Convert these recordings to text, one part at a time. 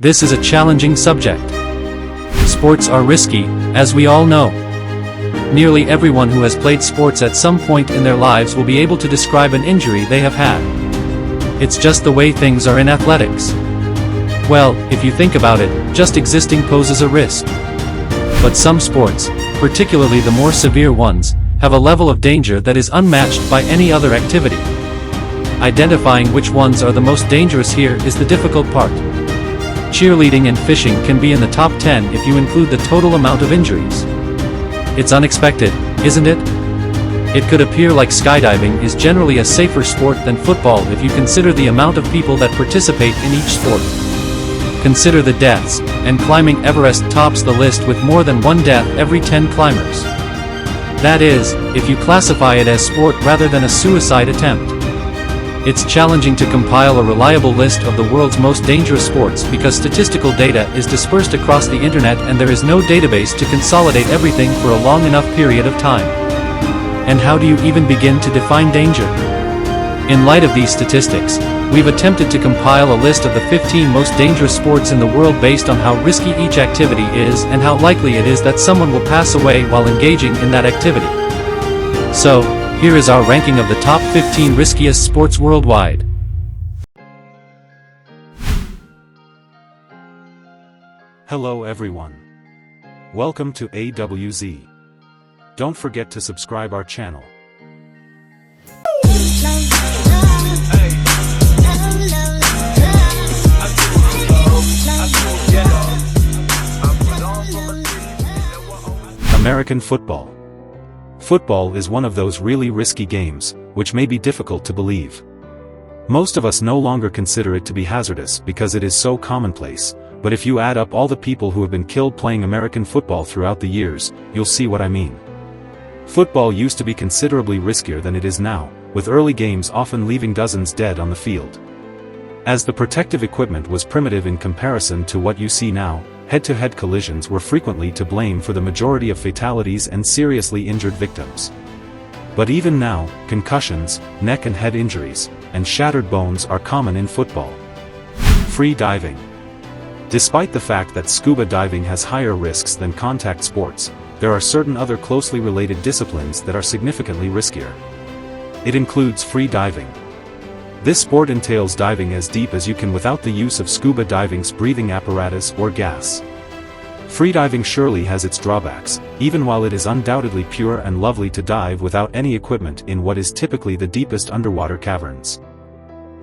This is a challenging subject. Sports are risky, as we all know. Nearly everyone who has played sports at some point in their lives will be able to describe an injury they have had. It's just the way things are in athletics. Well, if you think about it, just existing poses a risk. But some sports, particularly the more severe ones, have a level of danger that is unmatched by any other activity. Identifying which ones are the most dangerous here is the difficult part. Cheerleading and fishing can be in the top 10 if you include the total amount of injuries. It's unexpected, isn't it? It could appear like skydiving is generally a safer sport than football if you consider the amount of people that participate in each sport. Consider the deaths, and climbing Everest tops the list with more than one death every 10 climbers. That is, if you classify it as sport rather than a suicide attempt. It's challenging to compile a reliable list of the world's most dangerous sports because statistical data is dispersed across the internet and there is no database to consolidate everything for a long enough period of time. And how do you even begin to define danger? In light of these statistics, we've attempted to compile a list of the 15 most dangerous sports in the world based on how risky each activity is and how likely it is that someone will pass away while engaging in that activity. So, here is our ranking of the top 15 riskiest sports worldwide. Hello everyone. Welcome to AWZ. Don't forget to subscribe our channel. American football. Football is one of those really risky games, which may be difficult to believe. Most of us no longer consider it to be hazardous because it is so commonplace, but if you add up all the people who have been killed playing American football throughout the years, you'll see what I mean. Football used to be considerably riskier than it is now, with early games often leaving dozens dead on the field. As the protective equipment was primitive in comparison to what you see now, head-to-head collisions were frequently to blame for the majority of fatalities and seriously injured victims. But even now, concussions, neck and head injuries, and shattered bones are common in football. Free diving. Despite the fact that scuba diving has higher risks than contact sports, there are certain other closely related disciplines that are significantly riskier. It includes free diving. This sport entails diving as deep as you can without the use of scuba diving's breathing apparatus or gas. Freediving surely has its drawbacks, even while it is undoubtedly pure and lovely to dive without any equipment in what is typically the deepest underwater caverns.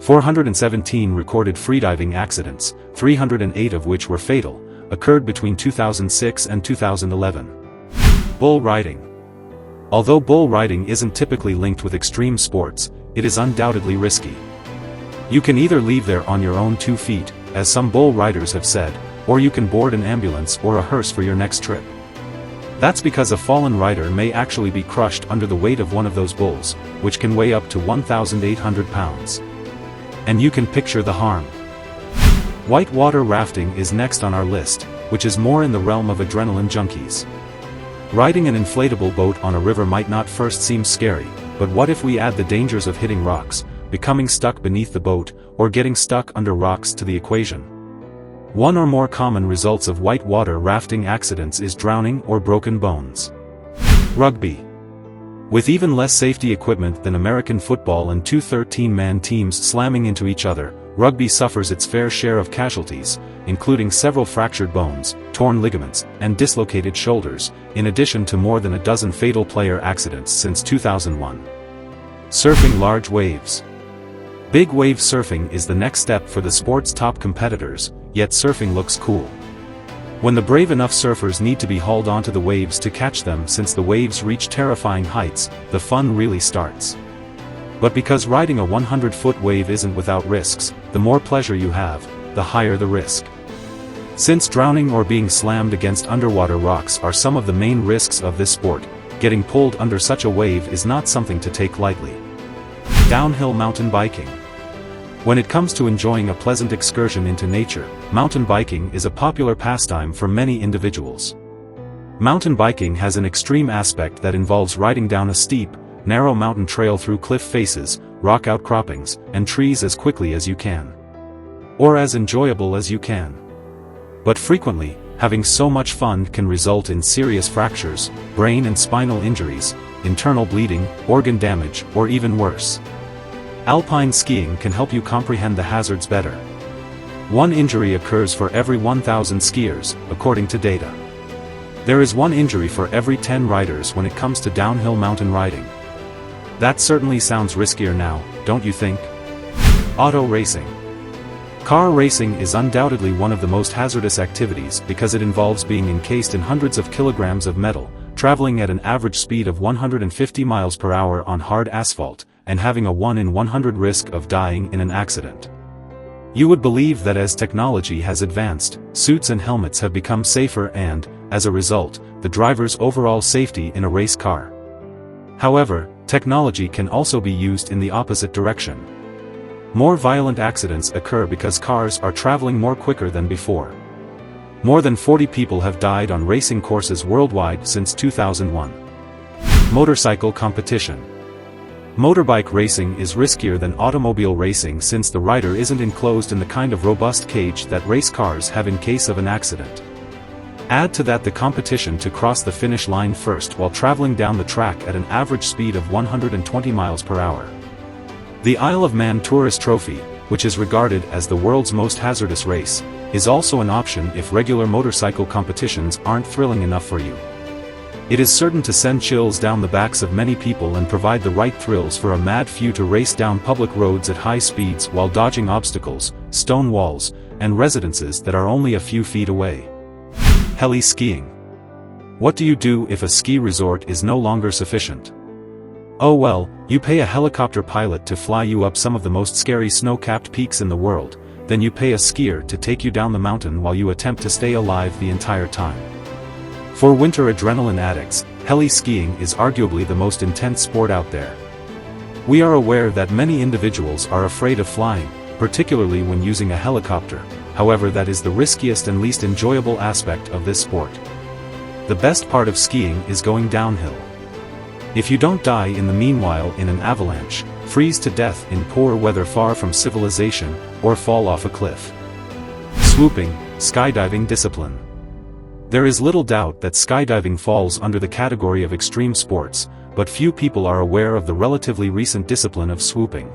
417 recorded freediving accidents, 308 of which were fatal, occurred between 2006 and 2011. Bull riding. Although bull riding isn't typically linked with extreme sports, it is undoubtedly risky. You can either leave there on your own 2 feet, as some bull riders have said, or you can board an ambulance or a hearse for your next trip. That's because a fallen rider may actually be crushed under the weight of one of those bulls, which can weigh up to 1,800 pounds. And you can picture the harm. Whitewater rafting is next on our list, which is more in the realm of adrenaline junkies. Riding an inflatable boat on a river might not first seem scary, but what if we add the dangers of hitting rocks, becoming stuck beneath the boat, or getting stuck under rocks to the equation? One or more common results of whitewater rafting accidents is drowning or broken bones. Rugby. With even less safety equipment than American football and 2 13-man teams slamming into each other, rugby suffers its fair share of casualties, including several fractured bones, torn ligaments, and dislocated shoulders, in addition to more than a dozen fatal player accidents since 2001. Surfing large waves. Big wave surfing is the next step for the sport's top competitors, yet surfing looks cool. When the brave enough surfers need to be hauled onto the waves to catch them since the waves reach terrifying heights, the fun really starts. But because riding a 100-foot wave isn't without risks, the more pleasure you have, the higher the risk. Since drowning or being slammed against underwater rocks are some of the main risks of this sport, getting pulled under such a wave is not something to take lightly. Downhill mountain biking. When it comes to enjoying a pleasant excursion into nature, mountain biking is a popular pastime for many individuals. Mountain biking has an extreme aspect that involves riding down a steep, narrow mountain trail through cliff faces, rock outcroppings, and trees as quickly as you can. Or as enjoyable as you can. But frequently, having so much fun can result in serious fractures, brain and spinal injuries, internal bleeding, organ damage, or even worse. Alpine skiing can help you comprehend the hazards better. One injury occurs for every 1,000 skiers, according to data. There is one injury for every 10 riders when it comes to downhill mountain riding. That certainly sounds riskier now, don't you think? Auto racing. Car racing is undoubtedly one of the most hazardous activities because it involves being encased in hundreds of kilograms of metal, traveling at an average speed of 150 miles per hour on hard asphalt, and having a 1 in 100 risk of dying in an accident. You would believe that as technology has advanced, suits and helmets have become safer and, as a result, the driver's overall safety in a race car. However, technology can also be used in the opposite direction. More violent accidents occur because cars are traveling more quicker than before. More than 40 people have died on racing courses worldwide since 2001. Motorcycle competition. Motorbike racing is riskier than automobile racing since the rider isn't enclosed in the kind of robust cage that race cars have in case of an accident. Add to that the competition to cross the finish line first while traveling down the track at an average speed of 120 miles per hour. The Isle of Man Tourist Trophy, which is regarded as the world's most hazardous race, is also an option if regular motorcycle competitions aren't thrilling enough for you. It is certain to send chills down the backs of many people and provide the right thrills for a mad few to race down public roads at high speeds while dodging obstacles, stone walls, and residences that are only a few feet away. Heli skiing. What do you do if a ski resort is no longer sufficient? Oh well, you pay a helicopter pilot to fly you up some of the most scary snow-capped peaks in the world, then you pay a skier to take you down the mountain while you attempt to stay alive the entire time. For winter adrenaline addicts, heli skiing is arguably the most intense sport out there. We are aware that many individuals are afraid of flying, particularly when using a helicopter, however that is the riskiest and least enjoyable aspect of this sport. The best part of skiing is going downhill. If you don't die in the meanwhile in an avalanche, freeze to death in poor weather far from civilization, or fall off a cliff. Swooping, skydiving discipline. There is little doubt that skydiving falls under the category of extreme sports, but few people are aware of the relatively recent discipline of swooping.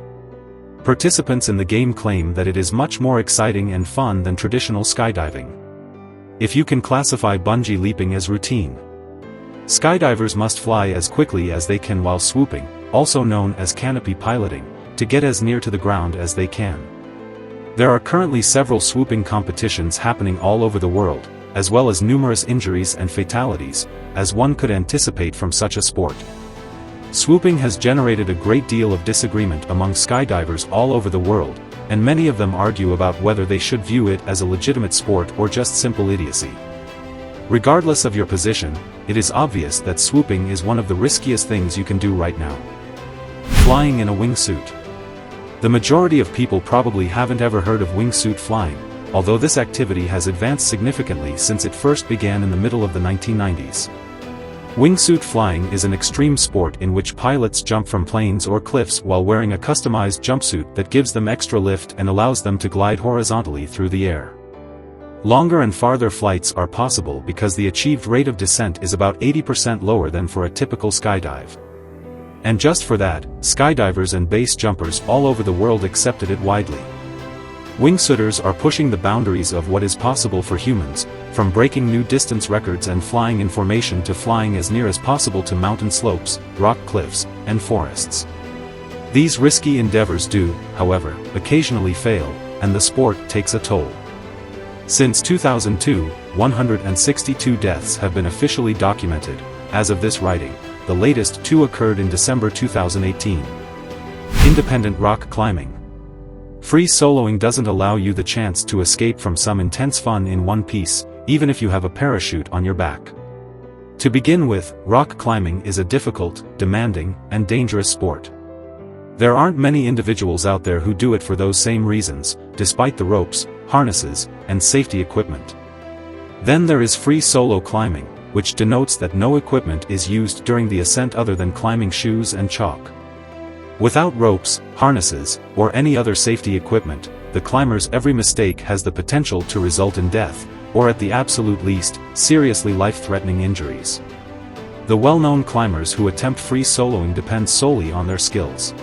Participants in the game claim that it is much more exciting and fun than traditional skydiving. If you can classify bungee leaping as routine. Skydivers must fly as quickly as they can while swooping, also known as canopy piloting, to get as near to the ground as they can. There are currently several swooping competitions happening all over the world, as well as numerous injuries and fatalities, as one could anticipate from such a sport. Swooping has generated a great deal of disagreement among skydivers all over the world, and many of them argue about whether they should view it as a legitimate sport or just simple idiocy. Regardless of your position, it is obvious that swooping is one of the riskiest things you can do right now. Flying in a wingsuit. The majority of people probably haven't ever heard of wingsuit flying, although this activity has advanced significantly since it first began in the middle of the 1990s. Wingsuit flying is an extreme sport in which pilots jump from planes or cliffs while wearing a customized jumpsuit that gives them extra lift and allows them to glide horizontally through the air. Longer and farther flights are possible because the achieved rate of descent is about 80% lower than for a typical skydive. And just for that, skydivers and base jumpers all over the world accepted it widely. Wingsuiters are pushing the boundaries of what is possible for humans, from breaking new distance records and flying in formation to flying as near as possible to mountain slopes, rock cliffs, and forests. These risky endeavors do, however, occasionally fail, and the sport takes a toll. Since 2002, 162 deaths have been officially documented. As of this writing, the latest 2 occurred in December 2018. Independent rock climbing. Free soloing doesn't allow you the chance to escape from some intense fun in one piece, even if you have a parachute on your back. To begin with, rock climbing is a difficult, demanding, and dangerous sport. There aren't many individuals out there who do it for those same reasons, despite the ropes, harnesses, and safety equipment. Then there is free solo climbing, which denotes that no equipment is used during the ascent other than climbing shoes and chalk. Without ropes, harnesses, or any other safety equipment, the climber's every mistake has the potential to result in death, or at the absolute least, seriously life-threatening injuries. The well-known climbers who attempt free soloing depend solely on their skills.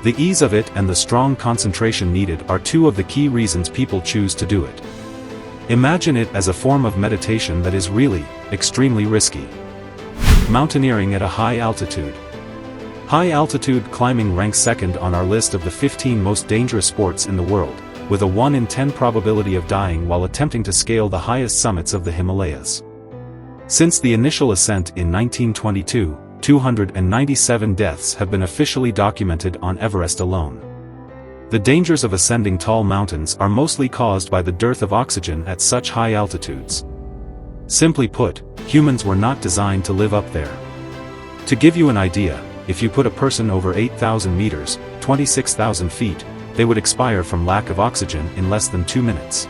The ease of it and the strong concentration needed are two of the key reasons people choose to do it. Imagine it as a form of meditation that is really, extremely risky. Mountaineering at a high altitude. High-altitude climbing ranks second on our list of the 15 most dangerous sports in the world, with a 1 in 10 probability of dying while attempting to scale the highest summits of the Himalayas. Since the initial ascent in 1922, 297 deaths have been officially documented on Everest alone. The dangers of ascending tall mountains are mostly caused by the dearth of oxygen at such high altitudes. Simply put, humans were not designed to live up there. To give you an idea, if you put a person over 8,000 meters, 26,000 feet, they would expire from lack of oxygen in less than 2 minutes.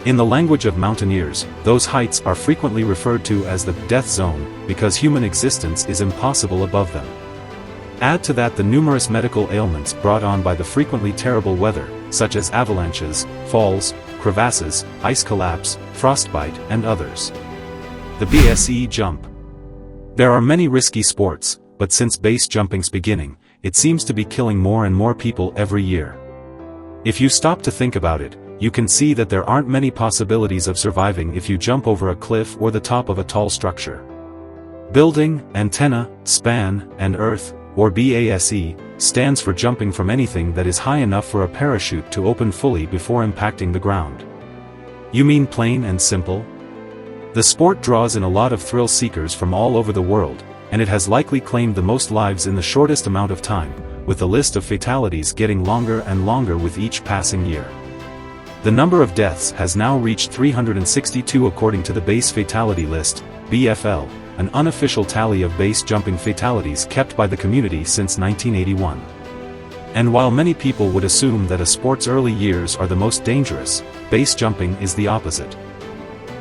In the language of mountaineers, those heights are frequently referred to as the death zone, because human existence is impossible above them. Add to that the numerous medical ailments brought on by the frequently terrible weather, such as avalanches, falls, crevasses, ice collapse, frostbite, and others. The base jump. There are many risky sports, but since base jumping's beginning, it seems to be killing more and more people every year. If you stop to think about it, you can see that there aren't many possibilities of surviving if you jump over a cliff or the top of a tall structure. Building, antenna, span, and earth, or BASE, stands for jumping from anything that is high enough for a parachute to open fully before impacting the ground. You mean plain and simple? The sport draws in a lot of thrill seekers from all over the world, and it has likely claimed the most lives in the shortest amount of time, with the list of fatalities getting longer and longer with each passing year. The number of deaths has now reached 362 according to the Base Fatality List, BFL, an unofficial tally of base jumping fatalities kept by the community since 1981. And while many people would assume that a sport's early years are the most dangerous, base jumping is the opposite.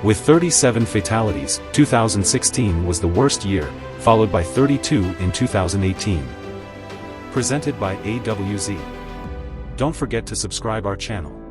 With 37 fatalities, 2016 was the worst year, followed by 32 in 2018. Presented by AWZ. Don't forget to subscribe our channel.